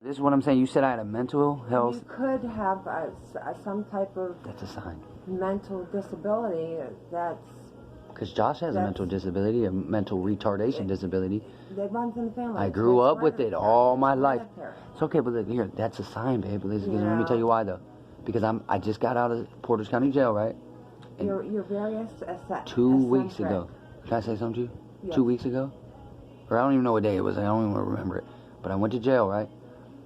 This is what I'm saying. You said I had a mental health. You could have some type of... That's a sign. ...mental disability that's... Because Josh has a mental disability, a mental retardation disability. It runs in the family. I grew up with it all my life. It's okay, but look, here, that's a sign, babe. Listen, let me tell you why, though. Because I just got out of Portage County Jail, right? And you're very 2 weeks ago. Can I say something to you? Yes. 2 weeks ago? Or I don't even know what day it was. I don't even remember it. But I went to jail, right?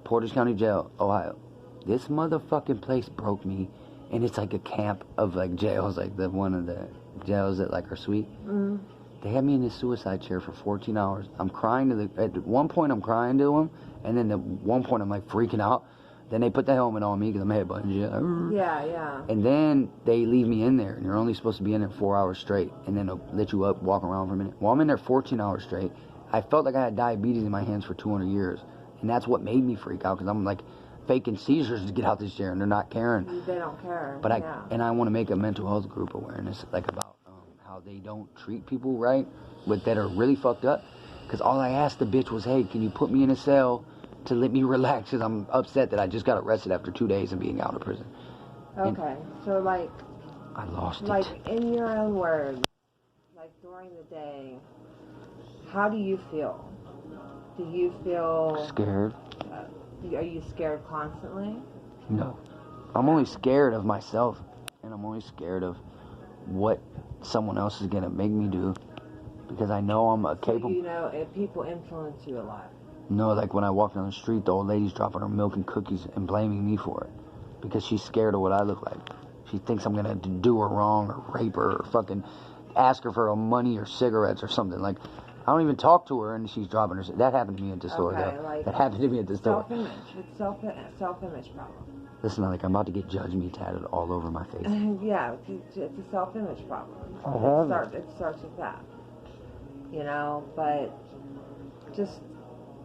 Portage County Jail, Ohio. This motherfucking place broke me. And it's like a camp of like jails, like one of the jails that like are sweet. Mm. They had me in this suicide chair for 14 hours. I'm crying at one point I'm crying to them, and then at one point I'm like freaking out. Then they put the helmet on me because I'm headbutting shit. Yeah. And then they leave me in there, and you're only supposed to be in there 4 hours straight, and then they'll let you up, walk around for a minute. Well, I'm in there 14 hours straight. I felt like I had diabetes in my hands for 200 years, and that's what made me freak out because I'm like faking seizures to get out this chair, and they're not caring. They don't care. But I want to make a mental health group awareness, like about how they don't treat people right, that are really fucked up. Because all I asked the bitch was, hey, can you put me in a cell to let me relax? Because I'm upset that I just got arrested after 2 days of being out of prison. Okay, and so like I lost it. Like in your own words, like during the day, how do you feel? Do you feel scared? Are you scared constantly? No. I'm only scared of myself, and I'm only scared of what someone else is going to make me do, because I know I'm capable. So you know, if people influence you a lot. No, like when I walk down the street, the old lady's dropping her milk and cookies and blaming me for it, because she's scared of what I look like. She thinks I'm going to do her wrong or rape her or fucking ask her for money or cigarettes or something. Like, I don't even talk to her, and she's dropping her. That happened to me at the store, though. Like that happened to me at the store. Self-image. It's self-image problem. Listen, like, I'm about to get Judge Me tatted all over my face. Yeah, it's a self-image problem. It starts with that. You know, but just,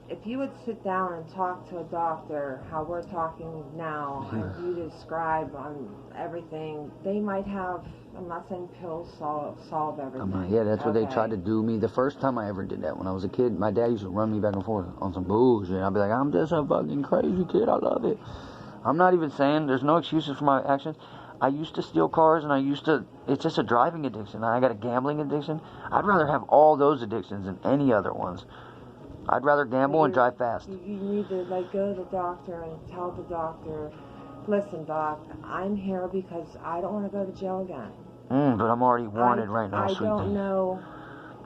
if you would sit down and talk to a doctor, how we're talking now, and you describe on everything, they might have, I'm not saying pills solve everything. Yeah, that's what they tried to do me. The first time I ever did that, when I was a kid, my dad used to run me back and forth on some bullshit. I'd be like, I'm just a fucking crazy kid, I love it. I'm not even saying, there's no excuses for my actions. I used to steal cars, and it's just a driving addiction. I got a gambling addiction. I'd rather have all those addictions than any other ones. I'd rather gamble and drive fast. You need to go to the doctor and tell the doctor, listen, doc, I'm here because I don't want to go to jail again. But I'm already wanted right now, sweetie. I don't know.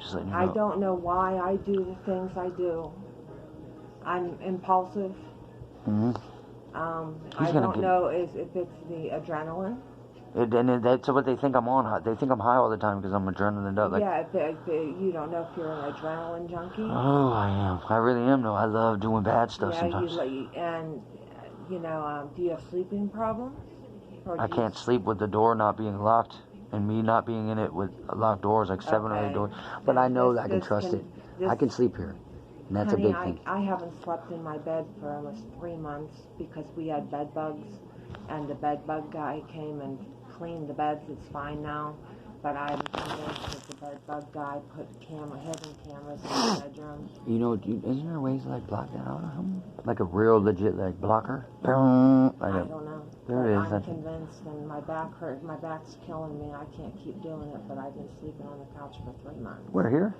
Just letting you know. I don't know why I do the things I do. I'm impulsive. I don't know if it's the adrenaline. That's what they think I'm on. They think I'm high all the time because I'm adrenaline up. Like, you don't know if you're an adrenaline junkie. Oh, I am. I really am, though. I love doing bad stuff sometimes. Do you have sleeping problems? I can't sleep with the door not being locked and me not being in it with locked doors, like 7 or 8 doors. But I know that I can trust it. I can sleep here. And that's a big thing. I haven't slept in my bed for almost 3 months because we had bed bugs, and the bed bug guy came and cleaned the beds. It's fine now, but I'm convinced that the bed bug guy put hidden cameras in the bedroom. You know, isn't there ways to like block that out or something? Like a real legit like blocker? I don't know. There is. I'm convinced, and my back hurt. My back's killing me. I can't keep doing it, but I've been sleeping on the couch for 3 months. We're here?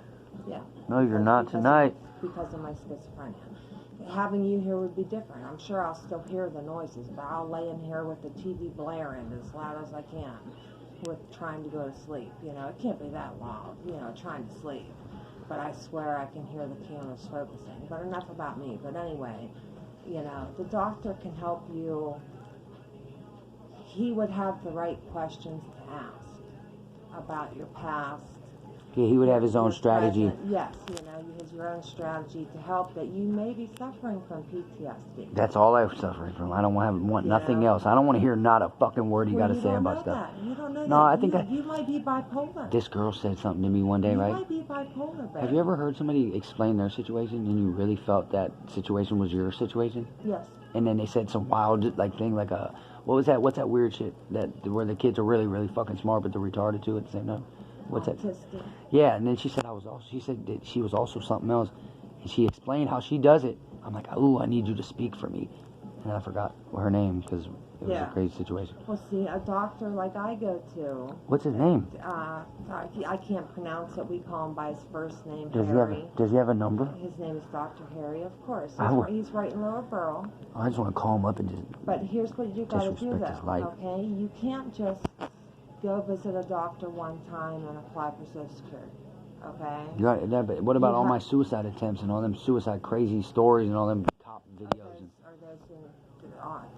Yeah. No, you're not tonight. Because of my schizophrenia. Having you here would be different. I'm sure I'll still hear the noises, but I'll lay in here with the TV blaring as loud as I can with trying to go to sleep. You know, it can't be that loud, trying to sleep. But I swear I can hear the cameras focusing. But enough about me. But anyway, the doctor can help you. He would have the right questions to ask about your past. Yeah, he would have his own strategy. Yes, he has your own strategy to help that you may be suffering from PTSD. That's all I'm suffering from. I don't want nothing else. I don't want to hear not a fucking word you got to say about stuff. You don't know that. No, I think you might be bipolar. This girl said something to me one day, right? You might be bipolar, babe. Have you ever heard somebody explain their situation and you really felt that situation was your situation? Yes. And then they said some wild thing like a, what's that weird shit where the kids are really, really fucking smart but they're retarded too at the same time? What's that? Yeah, and then she said that she was also something else, and she explained how she does it I'm like, oh, I need you to speak for me. And I forgot her name because it was a crazy situation. Well, see, a doctor like I go to... What's his name? Sorry, I can't pronounce it. We call him by his first name, Does Harry. Does he have a number? His name is Dr. Harry, of course. He's right in Lower Borough. I just want to call him up and just... But here's what you got to do, disrespect his life. though, okay? You can't just go visit a doctor one time and apply for Social Security, okay? You got that, but what about all my suicide attempts and all them suicide crazy stories and all them cop videos? Are those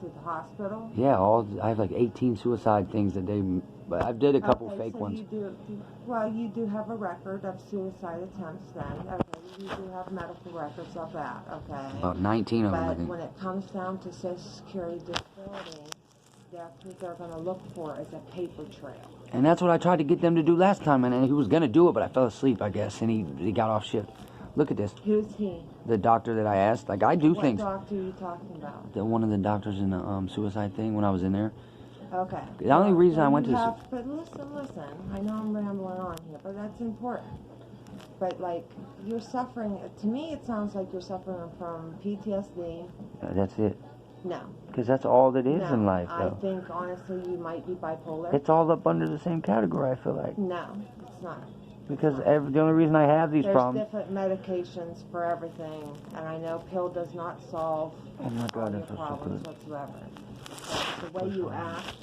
to the hospital? Yeah, I have like 18 suicide things that they... But I did a couple fake ones. You do have a record of suicide attempts then. Okay, you do have medical records of that, okay? About 19 of them, I But think. when it comes down to Social Security disability, that's what they're going to look for is a paper trail. And that's what I tried to get them to do last time, and he was going to do it, but I fell asleep, I guess, and he got off shift. Look at this. Who's he? The doctor that I asked. Like, I do things. What doctor are you talking about? One of the doctors in the suicide thing when I was in there. Okay. The only reason I went to... But listen. I know I'm rambling on here, but that's important. But, like, you're suffering... To me, it sounds like you're suffering from PTSD. That's it. No. Because that's all that is in life, though. I think, honestly, you might be bipolar. It's all up under the same category, I feel like. No, it's not. Because the only reason I have these problems... There's different medications for everything, and I know pill does not solve oh my God, all your problems whatsoever. But the way you act,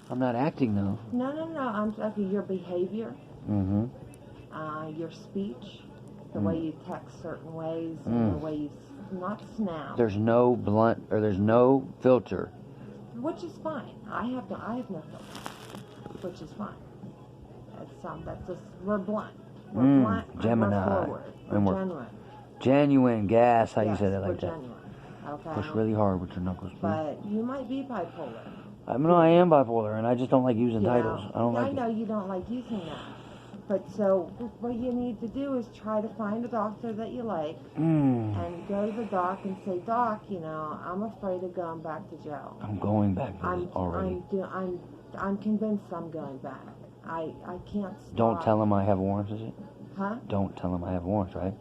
I'm not acting, though. No. I'm talking your behavior, Mm-hmm. Your speech, the way you text certain ways, and the way you not snap. There's no blunt, or there's no filter. Which is fine. I have no filter, which is fine. That's just, we're blunt. We're blunt, Gemini. and we're forward. We're genuine. Genuine gas, how you say that we're like that. Genuine. Okay. Push really hard with your knuckles. But you might be bipolar. I mean, I am bipolar, and I just don't like using titles. I know you don't like using that. But so, what you need to do is try to find a doctor that you like, and go to the doc and say, Doc, I'm afraid of going back to jail. I'm going back already. I'm convinced I'm going back. I can't stop. Don't tell him I have warrants, is it? Huh? Don't tell him I have warrants, right?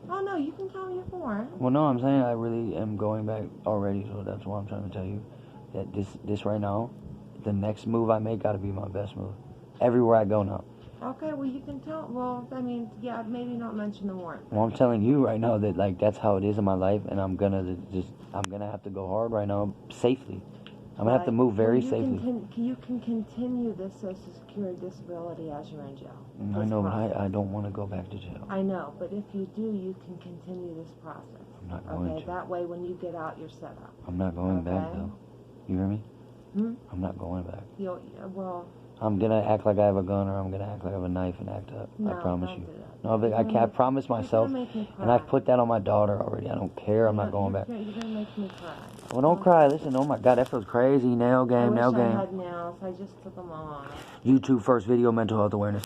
Oh, no, you can tell me your warrant. Well, no, I'm saying I really am going back already, so that's why I'm trying to tell you that this right now, the next move I make got to be my best move. Everywhere I go now. Okay, well, you can tell. Well, I mean, yeah, maybe not mention the warrant. Well, I'm telling you right now that, like, that's how it is in my life, and I'm gonna have to go hard right now, safely. I'm gonna have to move very safely. You can continue this Social Security disability as you're in jail. I know, but I don't want to go back to jail. I know, but if you do, you can continue this process. I'm not going to. That way, when you get out, you're set up. I'm not going back, though. You hear me? I'm not going back. Well... I'm gonna act like I have a gun, or I'm gonna act like I have a knife and act up. No, I promise you. Do that. No, but I promise myself, and I've put that on my daughter already. I don't care. I'm not going back. You're gonna make me cry. Well, don't cry. Listen, oh my God, that feels crazy. Nail game, nail game. I wish I had nails. I just took them off. YouTube first video, mental health awareness.